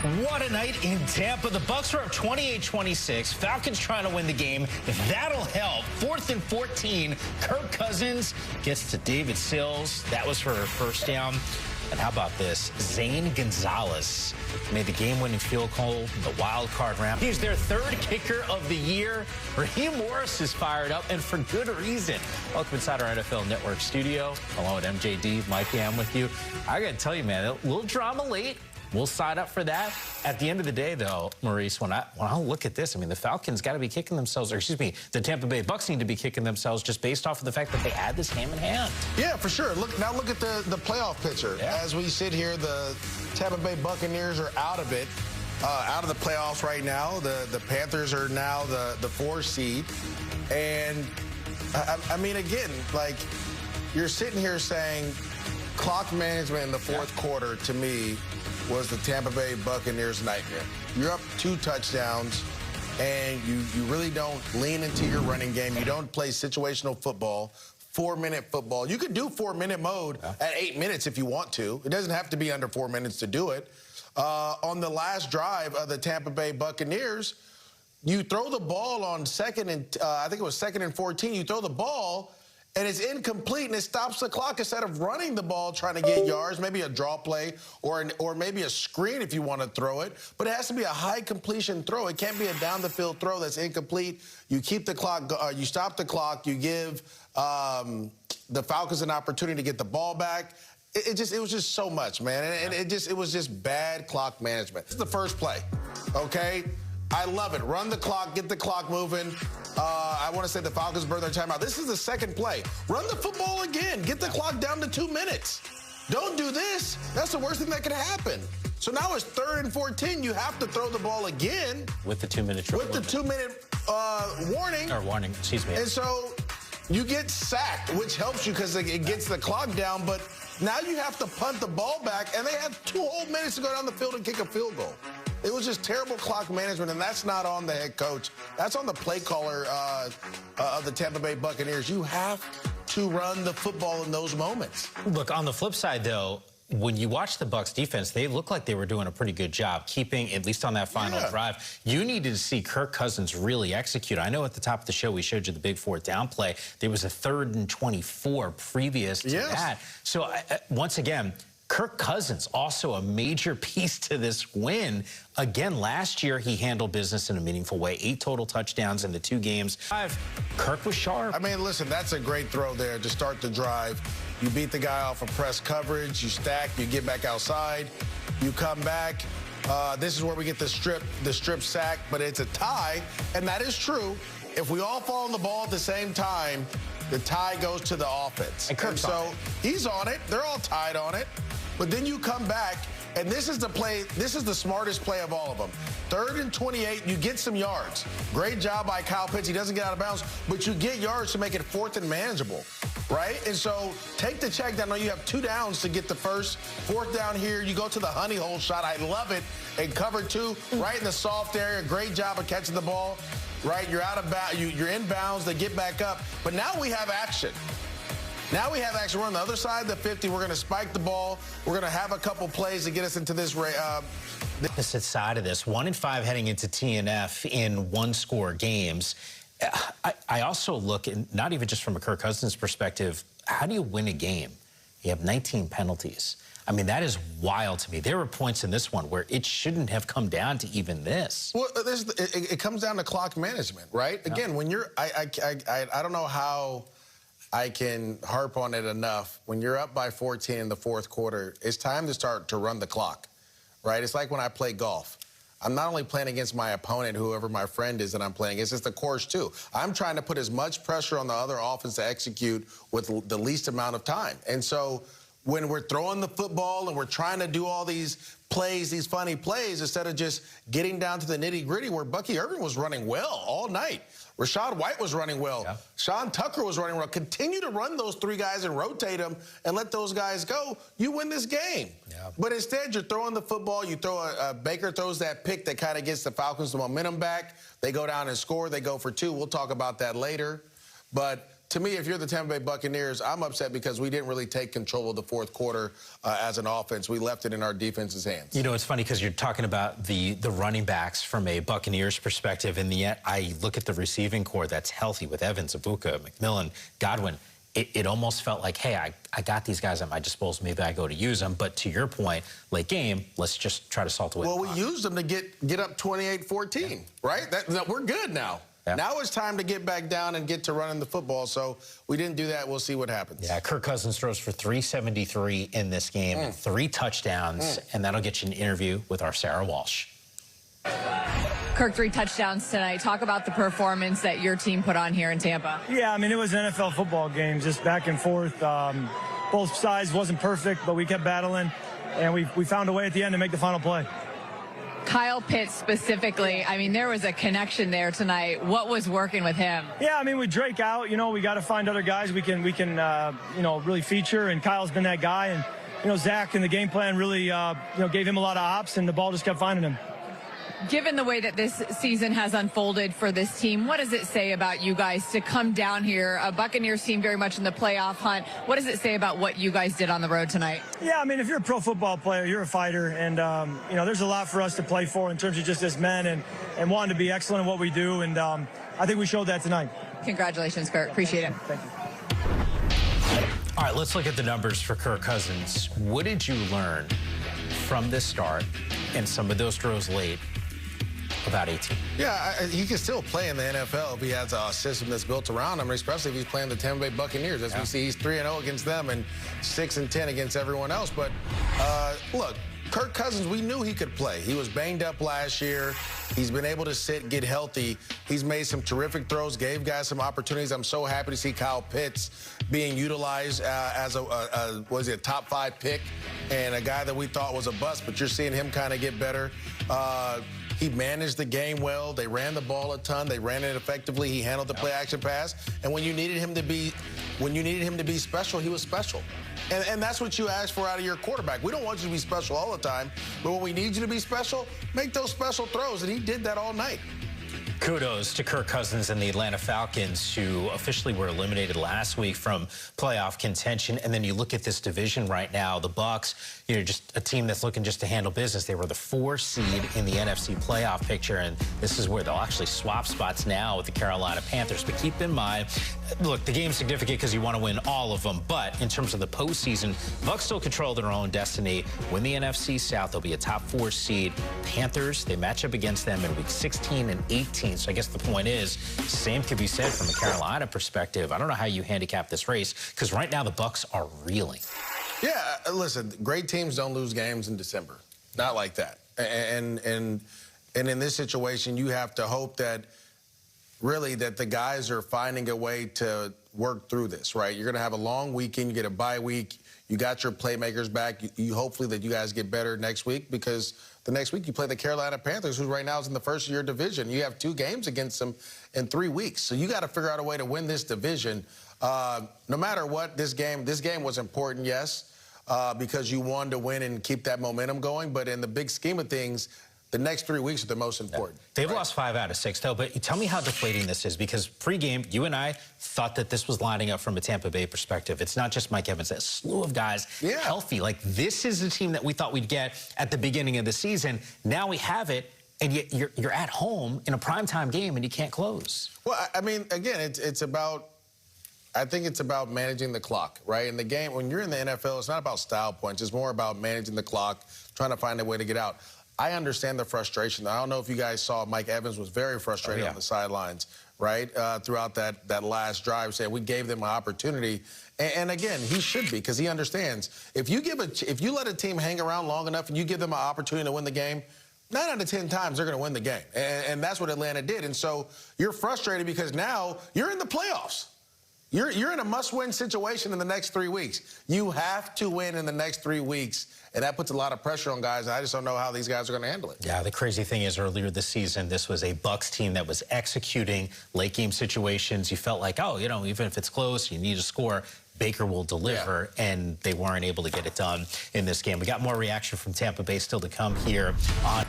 What a night in Tampa. The Bucs are up 28-26. Falcons trying to win the game. That'll help. 4th and 14. Kirk Cousins gets to David Sills. That was for her first down. And how about this? Zane Gonzalez made the game-winning field goal in the wild card round. He's their 3rd kicker of the year. Raheem Morris is fired up, and for good reason. Welcome inside our NFL Network studio. Along with MJD, Mike Yam with you. I got to tell you, man, a little drama late. We'll sign up for that. At the end of the day, though, Maurice, when I look at this, I mean, the Falcons got to be kicking themselves, or excuse me, the Tampa Bay Bucs need to be kicking themselves just based off of the fact that they had this game in hand. Yeah, for sure. Look at the playoff picture. Yeah. As we sit here, the Tampa Bay Buccaneers are out of it, out of the playoffs right now. The Panthers are now the 4 seed. And, I mean, again, like, you're sitting here saying clock management in the fourth quarter, to me, was the Tampa Bay Buccaneers' nightmare. You're up 2 touchdowns, and you really don't lean into your running game. You don't play situational football, 4-minute football. You could do 4-minute mode at 8 minutes if you want to. It doesn't have to be under 4 minutes to do it. On the last drive of the Tampa Bay Buccaneers, you throw the ball on I think it was 2nd and 14. You throw the ball, and it's incomplete, and it stops the clock instead of running the ball, trying to get yards, maybe a draw play or maybe a screen if you want to throw it. But it has to be a high completion throw. It can't be a down-the-field throw that's incomplete. You keep the clock, you stop the clock, you give the Falcons an opportunity to get the ball back. It was just so much, man. And it was just bad clock management. This is the first play, okay? I love it. Run the clock, get the clock moving. I want to say the Falcons burned their timeout. This is the second play. Run the football again. Get the clock down to 2 minutes. Don't do this. That's the worst thing that could happen. So now it's 3rd and 14. You have to throw the ball again. With the 2-minute With the 2-minute warning. Or warning, excuse me. And so you get sacked, which helps you because it gets the clock down. But now you have to punt the ball back, and they have 2 whole minutes to go down the field and kick a field goal. It was just terrible clock management, and that's not on the head coach. That's on the play caller of the Tampa Bay Buccaneers. You have to run the football in those moments. Look, on the flip side, though, when you watch the Bucs defense, they look like they were doing a pretty good job keeping, at least on that final drive. You needed to see Kirk Cousins really execute. I know at the top of the show we showed you the big 4th down play. There was a 3rd and 24 previous to that. So, once again, Kirk Cousins, also a major piece to this win. Again, last year, he handled business in a meaningful way. 8 total touchdowns in the 2 games. Kirk was sharp. I mean, listen, that's a great throw there to start the drive. You beat the guy off of press coverage. You stack. You get back outside. You come back. This is where we get the strip sack, but it's a tie, and that is true. If we all fall on the ball at the same time, the tie goes to the offense. And so he's on it. They're all tied on it. But then you come back, and this is the play. This is the smartest play of all of them. 3rd and 28, you get some yards. Great job by Kyle Pitts. He doesn't get out of bounds, but you get yards to make it 4th and manageable, right? And so take the check down. Now you have 2 downs to get the first. 4th down here, you go to the honey hole shot. I love it. And cover 2, right in the soft area. Great job of catching the ball, right? You're out of bounds. You're in bounds. They get back up. But now we have action. Now we have action. We're on the other side of the 50. We're going to spike the ball. We're going to have a couple plays to get us into this opposite side of this. 1-5 heading into TNF in 1-score games. I also look, not even just from a Kirk Cousins perspective, how do you win a game? You have 19 penalties. I mean, that is wild to me. There were points in this one where it shouldn't have come down to even this. Well, it comes down to clock management, right? Yeah. Again, when you're, I don't know how I can harp on it enough. When you're up by 14 in the 4th quarter, it's time to start to run the clock, right? It's like when I play golf. I'm not only playing against my opponent, whoever my friend is that I'm playing against, it's the course too. I'm trying to put as much pressure on the other offense to execute with the least amount of time. And so when we're throwing the football and we're trying to do all these plays, these funny plays, instead of just getting down to the nitty-gritty where Bucky Irving was running well all night. Rashad White was running well. Yeah. Sean Tucker was running well. Continue to run those 3 guys and rotate them and let those guys go. You win this game. Yeah. But instead, you're throwing the football. You throw Baker throws that pick that kind of gets the Falcons the momentum back. They go down and score. They go for 2. We'll talk about that later. But to me, if you're the Tampa Bay Buccaneers, I'm upset because we didn't really take control of the fourth quarter as an offense. We left it in our defense's hands. You know, it's funny because you're talking about the running backs from a Buccaneers perspective. In the end, I look at the receiving core that's healthy with Evans, Ibuka, McMillan, Godwin. It almost felt like, hey, I got these guys at my disposal. Maybe I go to use them. But to your point, late game, let's just try to salt away. Well, we used them to get up 28-14, right? We're good now. Yeah. Now it's time to get back down and get to running the football. So we didn't do that. We'll see what happens. Yeah, Kirk Cousins throws for 373 in this game, 3 touchdowns, and that'll get you an interview with our Sarah Walsh. Kirk, 3 touchdowns tonight. Talk about the performance that your team put on here in Tampa. Yeah, I mean, it was an NFL football game, just back and forth. Both sides wasn't perfect, but we kept battling, and we found a way at the end to make the final play. Kyle Pitts specifically, I mean, there was a connection there tonight. What was working with him? Yeah, I mean, with Drake out, you know, we got to find other guys we can you know, really feature, and Kyle's been that guy. And, you know, Zach in the game plan really, you know, gave him a lot of ops, and the ball just kept finding him. Given the way that this season has unfolded for this team, what does it say about you guys to come down here? A Buccaneers team very much in the playoff hunt. What does it say about what you guys did on the road tonight? Yeah, I mean, if you're a pro football player, you're a fighter, and, you know, there's a lot for us to play for in terms of just as men and wanting to be excellent in what we do, and I think we showed that tonight. Congratulations, Kirk. Appreciate it. Thank you. All right, let's look at the numbers for Kirk Cousins. What did you learn from this start and some of those throws late about 18? Yeah, he can still play in the NFL if he has a system that's built around him, especially if he's playing the Tampa Bay Buccaneers. As we see, he's 3-0 against them and 6-10 against everyone else. But look, Kirk Cousins, we knew he could play. He was banged up last year. He's been able to sit, get healthy. He's made some terrific throws, gave guys some opportunities. I'm so happy to see Kyle Pitts being utilized as a top 5 pick and a guy that we thought was a bust, but you're seeing him kind of get better. He managed the game well. They ran the ball a ton. They ran it effectively. He handled the play-action pass. And when you needed him to be special, he was special. And that's what you ask for out of your quarterback. We don't want you to be special all the time, but when we need you to be special, make those special throws. And he did that all night. Kudos to Kirk Cousins and the Atlanta Falcons, who officially were eliminated last week from playoff contention. And then you look at this division right now, the Bucs, you know, just a team that's looking just to handle business. They were the 4 seed in the NFC playoff picture, and this is where they'll actually swap spots now with the Carolina Panthers. But keep in mind, look, the game's significant because you want to win all of them. But in terms of the postseason, Bucs still control their own destiny. Win the NFC South, they'll be a top 4 seed. Panthers, they match up against them in week 16 and 18. So I guess the point is, same could be said from the Carolina perspective. I don't know how you handicap this race because right now the Bucs are reeling. Yeah, listen, great teams don't lose games in December. Not like that. And in this situation, you have to hope that really that the guys are finding a way to work through this, right? You're going to have a long weekend. You get a bye week. You got your playmakers back. You hopefully that you guys get better next week because the next week you play the Carolina Panthers, who right now is in the first of your division. You have 2 games against them in 3 weeks. So you got to figure out a way to win this division. No matter what, this game was important, yes, because you wanted to win and keep that momentum going. But in the big scheme of things, the next 3 weeks are the most important. Yeah. They've lost 5 out of 6, though. But tell me how deflating this is, because pregame, you and I thought that this was lining up from a Tampa Bay perspective. It's not just Mike Evans, a slew of guys healthy. Like, this is the team that we thought we'd get at the beginning of the season. Now we have it, and yet you're at home in a primetime game, and you can't close. Well, I mean, again, I think it's about managing the clock, right? In the game, when you're in the NFL, it's not about style points. It's more about managing the clock, trying to find a way to get out. I understand the frustration. I don't know if you guys saw Mike Evans was very frustrated on the sidelines, right, throughout that last drive, saying we gave them an opportunity. And again, he should be, because he understands. If you let a team hang around long enough and you give them an opportunity to win the game, 9 out of 10 times they're going to win the game. And that's what Atlanta did. And so you're frustrated because now you're in the playoffs. You're in a must-win situation in the next 3 weeks. You have to win in the next 3 weeks, and that puts a lot of pressure on guys, and I just don't know how these guys are going to handle it. Yeah, the crazy thing is earlier this season, this was a Bucs team that was executing late-game situations. You felt like, oh, you know, even if it's close, you need to score, Baker will deliver, and they weren't able to get it done in this game. We got more reaction from Tampa Bay still to come here on